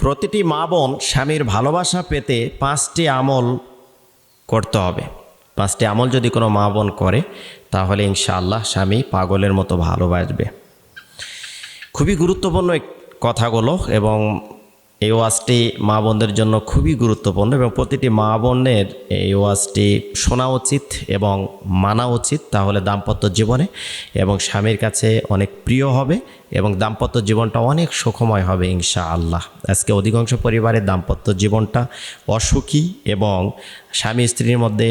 প্রতিটি মা বোন স্বামীর ভালোবাসা পেতে 5টি আমল করতে হবে। 5টি আমল যদি কোনো মা বোন করে তাহলে ইনশাআল্লাহ স্বামী পাগলের মতো ভালোবাসবে। খুবই গুরুত্বপূর্ণ কথাগুলো এবং এই ওয়াজটি মা বোনদের জন্য খুবই গুরুত্বপূর্ণ এবং প্রতিটি মা বোনের এই ওয়াজটি শোনা উচিত এবং মানা উচিত। তাহলে দাম্পত্য জীবনে এবং স্বামীর কাছে অনেক প্রিয় হবে এবং দাম্পত্য জীবনটা অনেক সুখময় হবে ইনশাআল্লাহ। আজকে অধিকাংশ পরিবারের দাম্পত্য জীবনটা অসুখী এবং স্বামী স্ত্রীর মধ্যে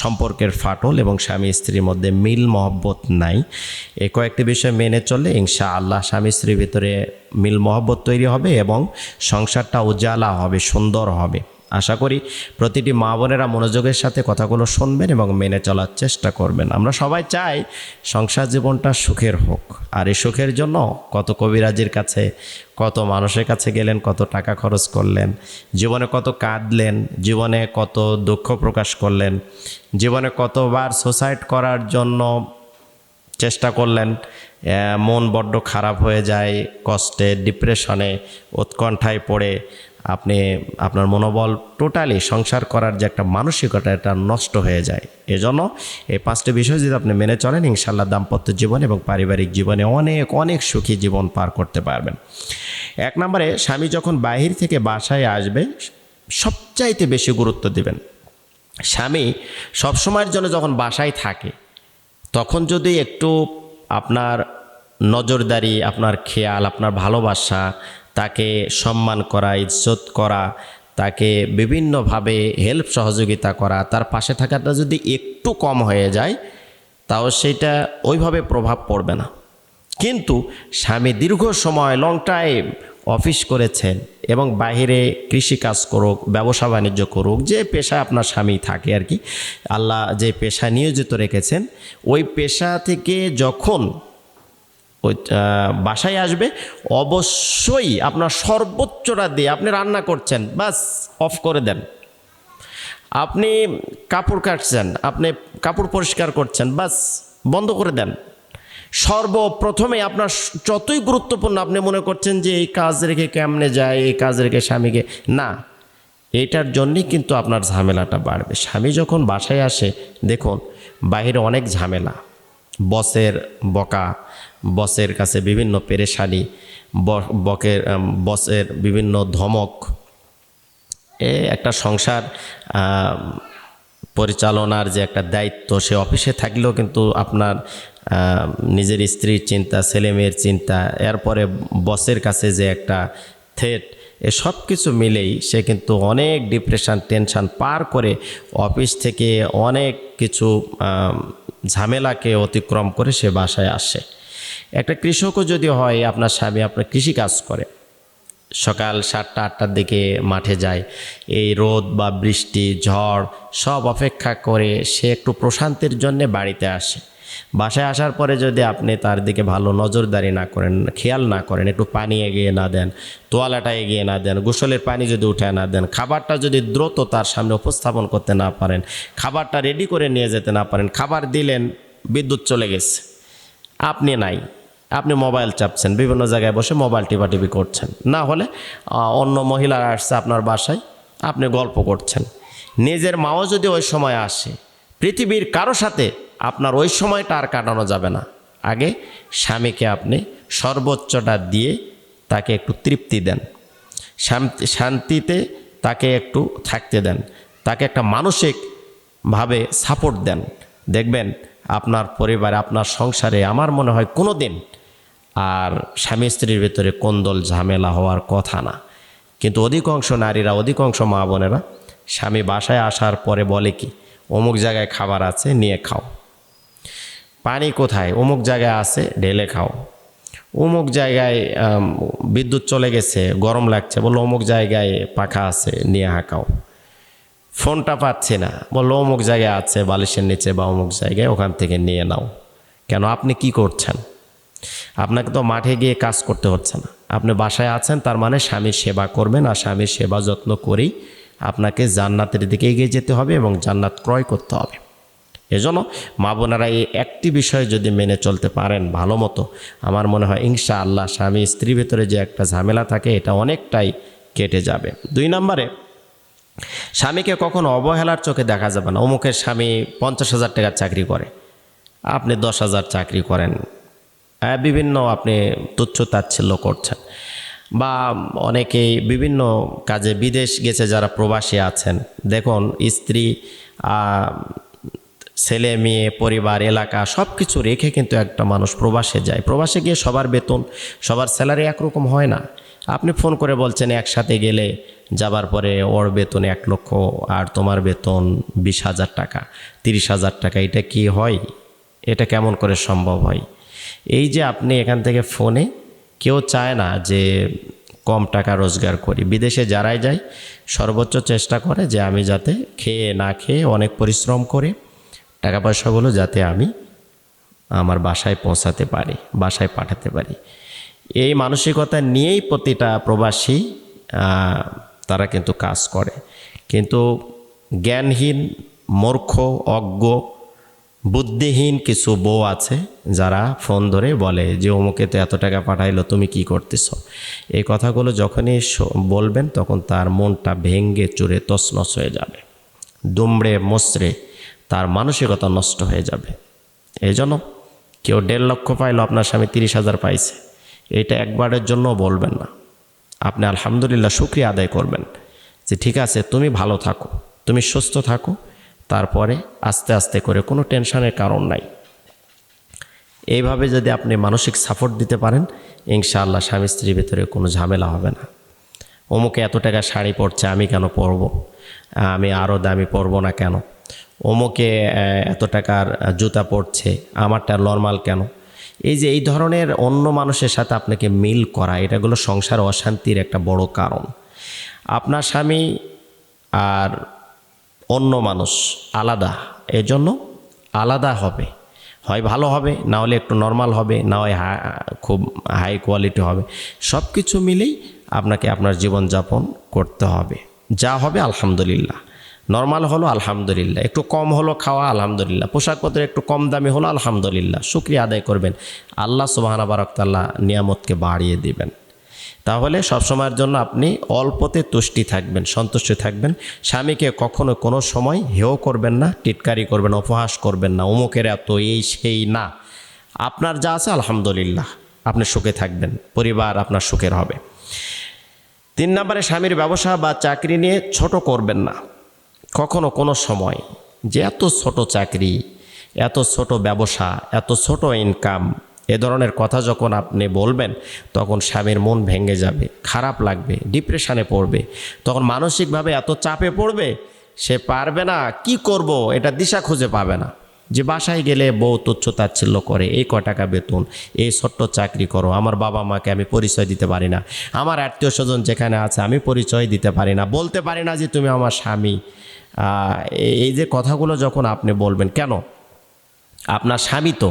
সম্পর্কের ফাটল এবং স্বামী স্ত্রীর মধ্যে মিল মহব্বত নাই। এই কয়েকটি বিষয় মেনে চললে ইনশাআল্লাহ স্বামী স্ত্রীর ভিতরে মিল মহব্বত তৈরি হবে এবং সংসারটা উজালা হবে, সুন্দর হবে। আশা করি প্রতিটি মা বোনেরা মনোযোগের সাথে কথাগুলো শুনবেন এবং মেনে চলার চেষ্টা করবেন। আমরা সবাই চাই সংসার জীবনটা সুখের হোক, আর এই সুখের জন্য কত কবিরাজির কাছে, কত মানুষের কাছে গেলেন, কত টাকা খরচ করলেন, জীবনে কত কাঁদলেন, জীবনে কত দুঃখ প্রকাশ করলেন, জীবনে কতবার সুসাইড করার জন্য চেষ্টা করলেন। মন বড্ড খারাপ হয়ে যায়, কষ্টে, ডিপ্রেশনে, উৎকণ্ঠায় পড়ে আপনি আপনার মনোবল টোটালি সংসার করার যে একটা মানসিকতা এটা নষ্ট হয়ে যায়। এজন্য এই 5টি বিষয় যদি আপনি মেনে চলেন ইনশাআল্লাহ দাম্পত্য জীবন এবং পারিবারিক জীবনে অনেক অনেক সুখী জীবন পার করতে পারবেন। 1 নম্বরে, স্বামী যখন বাহির থেকে বাসায় আসবে সবচাইতে বেশি গুরুত্ব দিবেন। স্বামী সবসময়ের জন্য যখন বাসায় থাকে তখন যদি একটু আপনার নজরদারি, আপনার খেয়াল, আপনার ভালোবাসা, তাকে সম্মান করা, ইজ্জত করা, তাকে বিভিন্নভাবে হেল্প সহযোগিতা করা, তার পাশে থাকাটা যদি একটু কম হয়ে যায় তাও সেটা ওইভাবে প্রভাব পড়বে না। কিন্তু স্বামী দীর্ঘ সময় লং টাইম অফিস করেছেন এবং বাইরে কৃষিকাজ করুক, ব্যবসা বাণিজ্য করুক, যে পেশায় আপনার স্বামী থাকে আর কি, আল্লাহ যে পেশা নিয়োজিত রেখেছেন, ওই পেশা থেকে যখন ওই বাসায় আসবে অবশ্যই আপনার সর্বোচ্চটা দিয়ে আপনি রান্না করছেন, বাস অফ করে দেন। আপনি কাপড় কাটছেন, আপনি কাপড় পরিষ্কার করছেন, বাস বন্ধ করে দেন। সর্বপ্রথমে আপনার যতই গুরুত্বপূর্ণ আপনি মনে করছেন যে এই কাজ রেখে কেমনে যায়, এই কাজ রেখে স্বামীকে, না, এটার জন্যই কিন্তু আপনার ঝামেলাটা বাড়বে। স্বামী যখন বাসায় আসে দেখুন বাইরে অনেক ঝামেলা, বসের বকা, বসের কাছে বিভিন্ন পেরেশানি, বসের বিভিন্ন ধমক, একটা সংসার পরিচালনার যে একটা দায়িত্ব, সে অফিসে থাকলেও কিন্তু আপনার নিজের স্ত্রীর চিন্তা, ছেলেমেয়ের চিন্তা, এরপরে বসের কাছে যে একটা থ্রেট, সব কিছু মিলেই সে কিন্তু অনেক ডিপ্রেশন, টেনশন পার করে অফিস থেকে অনেক কিছু ঝামেলাকে অতিক্রম করে সে বাসায় আসে। একটা কৃষকও যদি হয়, আপনার স্বামী আপনার কৃষিকাজ করে, সকাল 7টা-8টার দিকে মাঠে যায়, এই রোদ বা বৃষ্টি, ঝড় সব অপেক্ষা করে সে একটু প্রশান্তির জন্যে বাড়িতে আসে। বাসায় আসার পরে যদি আপনি তার দিকে ভালো নজরদারি না করেন, খেয়াল না করেন, একটু পানি এগিয়ে না দেন, তোয়ালাটা এগিয়ে না দেন, গোসলের পানি যদি উঠায় না দেন, খাবারটা যদি দ্রুত তার সামনে উপস্থাপন করতে না পারেন, খাবারটা রেডি করে নিয়ে যেতে না পারেন, খাবার দিলেন, বিদ্যুৎ চলে গেছে, আপনি নাই, আপনি মোবাইল চাপছেন, বিভিন্ন জায়গায় বসে মোবাইল টিপাটিপি করছেন, না হলে অন্য মহিলারা আসছে আপনার বাসায়, আপনি গল্প করছেন। নিজের মাও যদি ওই সময় আসে, পৃথিবীর কারো সাথে আপনার ওই সময়টা আর কাটানো যাবে না। আগে স্বামীকে আপনি সর্বোচ্চটা দিয়ে তাকে একটু তৃপ্তি দেন, শান্তিতে তাকে একটু থাকতে দেন, তাকে একটা মানসিকভাবে সাপোর্ট দেন। দেখবেন আপনার পরিবারে, আপনার সংসারে আমার মনে হয় কোনো দিন আর স্বামী স্ত্রীর ভেতরে কোন্দল ঝামেলা হওয়ার কথা না। কিন্তু অধিকাংশ নারীরা, অধিকাংশ মা বোনেরা স্বামী বাসায় আসার পরে বলে কি, অমুক জায়গায় খাবার আছে নিয়ে খাও, পানি কোথায়, অমুক জায়গায় আছে ঢেলে খাও, অমুক জায়গায় বিদ্যুৎ চলে গেছে গরম লাগছে, বললো অমুক জায়গায় পাখা আছে নিয়ে হাঁকাও, ফোনটা পাচ্ছে না, বললো অমুক জায়গায় আছে বালিশের নিচে বা অমুক জায়গায়, ওখান থেকে নিয়ে নাও। কেন? আপনি কি করছেন? আপনাকে তো মাঠে গিয়ে কাজ করতে হচ্ছে না, আপনি বাসায় আছেন, তার মানে স্বামীর সেবা করবেন, আর স্বামীর সেবা যত্ন করেই আপনাকে জান্নাতের দিকে এগিয়ে যেতে হবে এবং জান্নাত ক্রয় করতে হবে। এজন্য মা বোনেরা এই একটি বিষয় যদি মেনে চলতে পারেন ভালো মতো, আমার মনে হয় ইনশাআল্লাহ স্বামী স্ত্রীর ভিতরে যে একটা ঝামেলা থাকে এটা অনেকটাই কেটে যাবে। 2 নম্বরে, স্বামীকে কখনো অবহেলার চোখে দেখা যাবে না। অমুকের স্বামী 50,000 টাকার চাকরি করে, আপনি 10,000 চাকরি করেন, বিভিন্ন আপনি তুচ্ছ তাচ্ছিল্য করছেন। বা অনেকেই বিভিন্ন কাজে বিদেশ গেছে, যারা প্রবাসী আছেন, দেখুন স্ত্রী, ছেলে মেয়ে, পরিবার, এলাকা সব কিছু রেখে কিন্তু একটা মানুষ প্রবাসে যায়। প্রবাসে গিয়ে সবার বেতন, সবার স্যালারি একরকম হয় না। আপনি ফোন করে বলছেন একসাথে গেলে, যাবার পরে ওর বেতন 1 লক্ষ আর তোমার বেতন 20,000 টাকা, 30,000 টাকা। এটা কি হয়? এটা কেমন করে সম্ভব হয়? এই যে আপনি এখান থেকে ফোনে, কেউ চায় না যে কম টাকা রোজগার করি। বিদেশে যারাই যায় সর্বোচ্চ চেষ্টা করে যে আমি যাতে খেয়ে না খেয়ে অনেক পরিশ্রম করে টাকা পয়সাগুলো যাতে আমি আমার বাসায় পৌঁছাতে পারি, বাসায় পাঠাতে পারি। এই মানসিকতা নিয়েই প্রতিটা প্রবাসী তারা কিন্তু কাজ করে। কিন্তু জ্ঞানহীন, মূর্খ, অজ্ঞ, বুদ্ধিহীন কিছু বউ আছে যারা ফোন ধরে বলে যে অমুকে তো এত টাকা পাঠাইলো, তুমি কি করতেছ? এই কথাগুলো যখনই বলবেন তখন তার মনটা ভেঙ্গে চুরে তছনছ হয়ে যাবে, দুমড়ে মুচড়ে তার মানসিকতা নষ্ট হয়ে যাবে। এই জন্য কেউ 1.5 লক্ষ পাইলো, আপনার স্বামী 30,000 পাইছে, এইটা একবারের জন্য বলবেন না। আপনি আলহামদুলিল্লাহ শুকরিয়া আদায় করবেন যে ঠিক আছে, তুমি ভালো থাকো, তুমি সুস্থ থাকো, তারপরে আস্তে আস্তে করে, কোনো টেনশনের কারণ নাই। এইভাবে যদি আপনি মানসিক সাপোর্ট দিতে পারেন, ইনশাআল্লাহ স্বামী স্ত্রীর ভিতরে কোনো ঝামেলা হবে না। অমুকে এত টাকা শাড়ি পরছে, আমি কেন পরবো? আমি আরও দামি পরবো না কেন? অমুকে এত টাকার জুতা পরছে, আমারটা নর্মাল কেন? এই যে এই ধরনের অন্য মানুষের সাথে আপনাকে মিল করা, এটাগুলো সংসার অশান্তির একটা বড় কারণ। আপনার স্বামী আর অন্য মানুষ আলাদা, এজন্য আলাদা হবে, হয় ভালো হবে, না হলে একটু নর্মাল হবে, না হয় খুব হাই কোয়ালিটি হবে। সব কিছু মিলেই আপনাকে আপনার জীবনযাপন করতে হবে। যা হবে আলহামদুলিল্লাহ, নর্মাল হলো আলহামদুলিল্লাহ, একটু কম হলো খাওয়া আলহামদুলিল্লাহ, পোশাকপত্র একটু কম দামি হলো আলহামদুলিল্লাহ, শুকরিয়া আদায় করবেন, আল্লাহ সুবহানাহু ওয়া তাআলা নিয়ামতকে বাড়িয়ে দিবেন। তাহলে সবসময়ের জন্য আপনি অল্পতে তুষ্টি থাকবেন, সন্তুষ্ট থাকবেন। স্বামীকে কখনো কোনো সময় হেয় করবেন না, টিটকারি করবেন, উপহাস করবেন না, অমুকের এত এই সেই না। আপনার যা আছে আলহামদুলিল্লাহ, আপনি সুখে থাকবেন, পরিবার আপনার সুখের হবে। 3 নম্বরে, স্বামীর ব্যবসা বা চাকরি নিয়ে ছোট করবেন না কখনো কোনো সময়, যে এত ছোট চাকরি, এত ছোট ব্যবসা, এত ছোট ইনকাম, এ ধরনের কথা যখন আপনি বলবেন তখন স্বামীর মন ভেঙে যাবে, খারাপ লাগবে, ডিপ্রেশনে পড়বে, তখন মানসিকভাবে এত চাপে পড়বে, সে পারবে না, কি করব এটা দিশা খুঁজে পাবে না। যে বাসায় গেলে বউ তুচ্ছ তাচ্ছিল্য করে, এই ক টাকা বেতন, এই ছোট্ট চাকরি করো, আমার বাবা মাকে আমি পরিচয় দিতে পারি না, আমার আত্মীয় স্বজন যেখানে আছে আমি পরিচয় দিতে পারি না, বলতে পারি না যে তুমি আমার স্বামী। এই যে কথাগুলো যখন আপনি বলবেন, কেন? আপনার স্বামী তো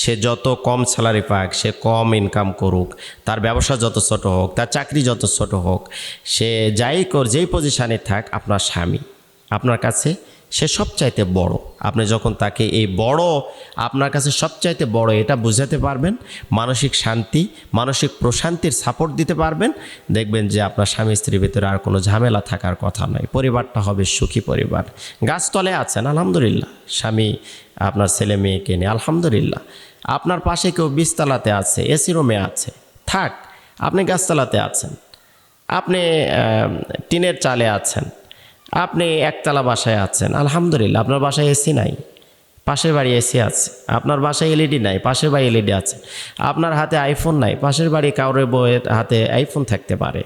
সে যত কম স্যালারি পাক, সে কম ইনকাম করুক, তার ব্যবসা যত ছোট হোক, তার চাকরি যত ছোট হোক, সে যেই পজিশানে থাক, আপনার স্বামী আপনার কাছে সে সবচাইতে বড়। আপনি যখন তাকে এই বড়, আপনার কাছে সবচাইতে বড় এটা বুঝাতে পারবেন, মানসিক শান্তি, মানসিক প্রশান্তির সাপোর্ট দিতে পারবেন, দেখবেন যে আপনার স্বামী স্ত্রীর ভিতরে আর কোনো ঝামেলা থাকার কথা নয়, পরিবারটা হবে সুখী পরিবার। গাছতলে আছেন আলহামদুলিল্লাহ, স্বামী আপনার ছেলে মেয়েকে নিয়ে আলহামদুলিল্লাহ, আপনার পাশে কেউ 20 তলাতে আছে, এসি রুমে আছে, থাক, আপনি গাছতলাতে আছেন, আপনি টিনের চালে আছেন, আপনি একতলা বাসায় আছেন আলহামদুলিল্লাহ, আপনার বাসায় এসি নাই, পাশের বাড়ি এসি আছে, আপনার বাসায় এলইডি নাই, পাশের বাড়ি এলইডি আছে, আপনার হাতে আইফোন নাই, পাশের বাড়ি কাউরে বউয়ের হাতে আইফোন থাকতে পারে,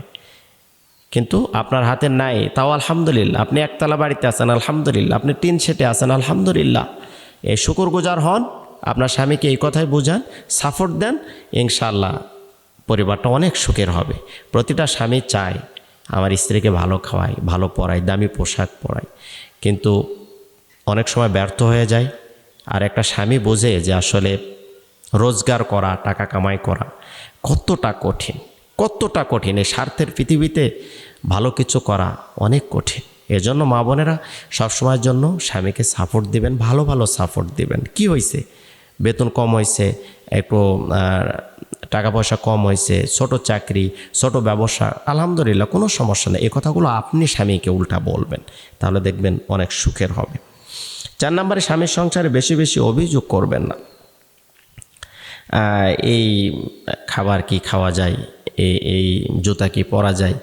কিন্তু আপনার হাতে নাই, তাও আলহামদুলিল্লাহ। আপনি একতলা বাড়িতে আছেন আলহামদুলিল্লাহ, আপনি টিন শেডে আছেন আলহামদুলিল্লাহ। এই শুকরগুজার হন, আপনার স্বামীকে এই কথাই বোঝান, সাপোর্ট দেন, ইনশাআল্লাহ পরিবারটা অনেক সুখের হবে। প্রতিটা স্বামী চায় আমার স্ত্রীকে ভালো খাওয়াই, ভালো পড়াই, দামি পোশাক পরাই, কিন্তু অনেক সময় ব্যর্থ হয়ে যায়। আর একটা স্বামী বোঝে যে আসলে রোজগার করা, টাকা কামাই করা কতটা কঠিন, কতটা কঠিন। এই স্বার্থের পৃথিবীতে ভালো কিছু করা অনেক কঠিন। এজন্য মা বোনেরা সবসময়ের জন্য স্বামীকে সাপোর্ট দিবেন, ভালো ভালো সাপোর্ট দিবেন। কি হয়েছে, বেতন কম হয়েছে, একটু টাকা পয়সা কম হয়েছে, ছোট চাকরি, ছোট ব্যবসা, আলহামদুলিল্লাহ, কোনো সমস্যা নেই। এই কথাগুলো আপনি স্বামীকে উল্টা বলবেন, তাহলে দেখবেন অনেক সুখের হবে। 4 নম্বরে, স্বামীর সংসারে বেশি বেশি অভিযোগ করবেন না। এই খাবার কি খাওয়া যায়, এই জুতা কি পরা যায়,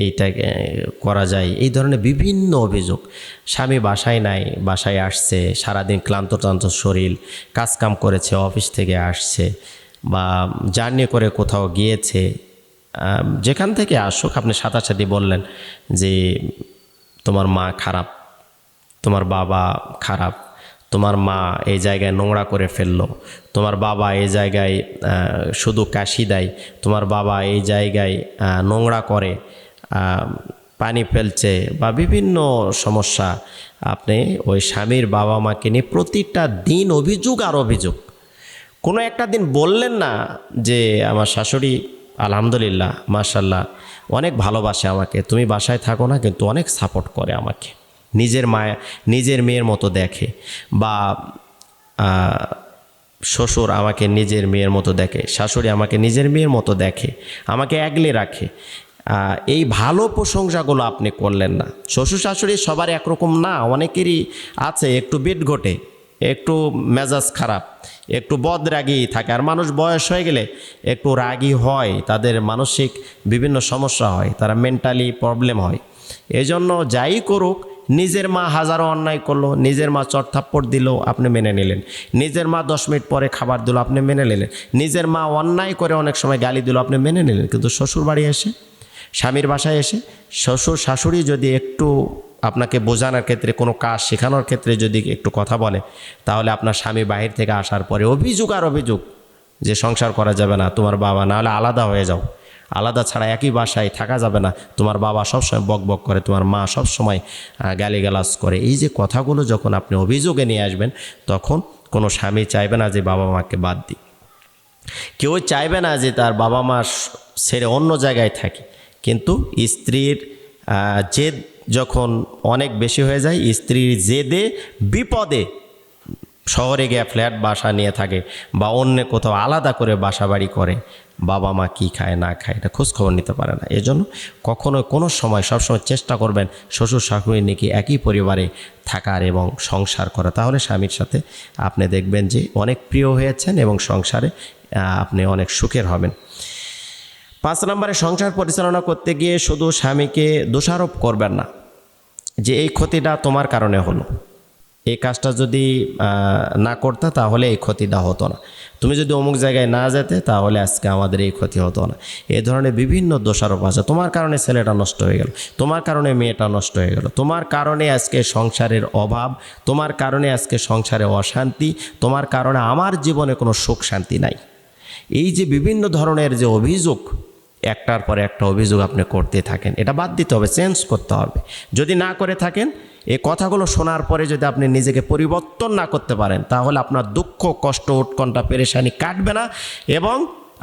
এইটা করা যায়, এই ধরনের বিভিন্ন অভিযোগ। স্বামী বাসায় নাই, বাসায় আসছে, সারাদিন ক্লান্ত শরীর, কাজকাম করেছে, অফিস থেকে আসছে বা জার্নি করে কোথাও গিয়েছে, যেখান থেকে আসুক আপনি সাথে বললেন যে তোমার মা খারাপ, তোমার বাবা খারাপ, তোমার মা এই জায়গায় নোংরা করে ফেললো, তোমার বাবা এই জায়গায় শুধু কাশি দেয়, তোমার বাবা এই জায়গায় নোংরা করে, পানি ফেলছে বা বিভিন্ন সমস্যা। আপনি ওই স্বামীর বাবা মাকে নিয়ে প্রতিটা দিন অভিযোগ আর অভিযোগ। কোনো একটা দিন বললেন না যে আমার শাশুড়ি আলহামদুলিল্লাহ মাশাল্লাহ অনেক ভালোবাসে আমাকে, তুমি বাসায় থাকো না কিন্তু অনেক সাপোর্ট করে আমাকে, নিজের মেয়ের মতো দেখে, বা শ্বশুর আমাকে নিজের মেয়ের মতো দেখে, শাশুড়ি আমাকে নিজের মেয়ের মতো দেখে, আমাকে আগলে রাখে। এই ভালো প্রশংসাগুলো আপনি করলেন না। শ্বশুর শাশুড়ি সবার একরকম না, অনেকেরই আছে একটু বেট ঘটে, একটু মেজাজ খারাপ, একটু বদরাগী থাকে। আর মানুষ বয়স হয়ে গেলে একটু রাগী হয়, তাদের মানসিক বিভিন্ন সমস্যা হয়, তারা মেন্টালি প্রবলেম হয়। এজন্য যাই করুক, নিজের মা হাজারো অন্যায় করলো, নিজের মা চড়থাপ্পড় দিল, আপনি মেনে নিলেন। নিজের মা 10 মিনিট পরে খাবার দিল, আপনি মেনে নিলেন। নিজের মা অন্যায় করে অনেক সময় গালি দিল, আপনি মেনে নিলেন। কিন্তু শ্বশুর বাড়ি এসে, স্বামীর বাসায় এসে শ্বশুর শাশুড়ি যদি একটু আপনাকে বোঝানোর ক্ষেত্রে, কোনো কাজ শেখানোর ক্ষেত্রে যদি একটু কথা বলে, তাহলে আপনার স্বামী বাহির থেকে আসার পরে অভিযোগ আর অভিযোগ যে সংসার করা যাবে না, তোমার বাবা, নাহলে আলাদা হয়ে যাও, আলাদা ছাড়া একই বাসায় থাকা যাবে না, তোমার বাবা সবসময় বক বক করে, তোমার মা সবসময় গালিগালাজ করে। এই যে কথাগুলো যখন আপনি অভিযোগে নিয়ে আসবেন, তখন কোনো স্বামী চাইবে না যে বাবা মাকে বাদ দিই, কেউ চাইবে না যে তার বাবা মা ছেড়ে অন্য জায়গায় থাকে। কিন্তু স্ত্রীর জেদ যখন অনেক বেশি হয়ে যায়, স্ত্রীর জেদে বিপদে শহরে গিয়ে ফ্ল্যাট বাসা নিয়ে থাকে বা অন্য কোথাও আলাদা করে বাসা বাড়ি করে, বাবা মা কী খায় না খায় এটা খোঁজখবর নিতে পারে না। এজন্য কখনো কোনো সময় সবসময় চেষ্টা করবেন শ্বশুর শাশুড়ি নাকি একই পরিবারে থাকার এবং সংসার করা, তাহলে স্বামীর সাথে আপনি দেখবেন যে অনেক প্রিয় হয়েছেন এবং সংসারে আপনি অনেক সুখের হবেন। 5 নম্বরে, সংসার পরিচালনা করতে গিয়ে শুধু স্বামীকে দোষারোপ করবেন না যে এই ক্ষতিটা তোমার কারণে হলো, এই কাজটা যদি না করতে তাহলে এই ক্ষতিটা হতো না, তুমি যদি অমুক জায়গায় না যেতে তাহলে আজকে আমাদের এই ক্ষতি হতো না। এই ধরনের বিভিন্ন দোষারোপ আছে। তোমার কারণে ছেলেটা নষ্ট হয়ে গেল, তোমার কারণে মেয়েটা নষ্ট হয়ে গেল, তোমার কারণে আজকে সংসারের অভাব, তোমার কারণে আজকে সংসারে অশান্তি, তোমার কারণে আমার জীবনে কোনো সুখ শান্তি নাই। এই যে বিভিন্ন ধরনের যে অভিযোগ, একটার পর একটা অভিযোগ আপনি করতে থাকেন, এটা বাদ দিতে হবে, চেঞ্জ করতে হবে। যদি না করে থাকেন, এই কথাগুলো শোনার পরে যদি আপনি নিজেকে পরিবর্তন না করতে পারেন, তাহলে আপনার দুঃখ, কষ্ট, উৎকণ্ঠা, পেরেশানি কাটবে না এবং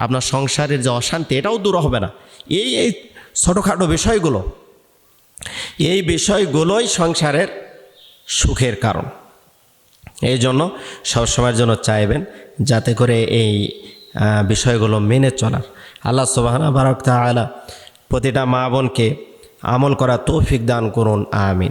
আপনার সংসারের যে অশান্তি এটাও দূর হবে না। এই ছোটোখাটো বিষয়গুলো, এই বিষয়গুলোই সংসারের সুখের কারণ। এই জন্য সবসময়ের জন্য চাইবেন যাতে করে এই বিষয়গুলো মেনে চলার। আল্লাহ সুবহানাহু ওয়া তাআলা প্রতিটা মা বোনকে আমল করা তৌফিক দান করুন, আমিন।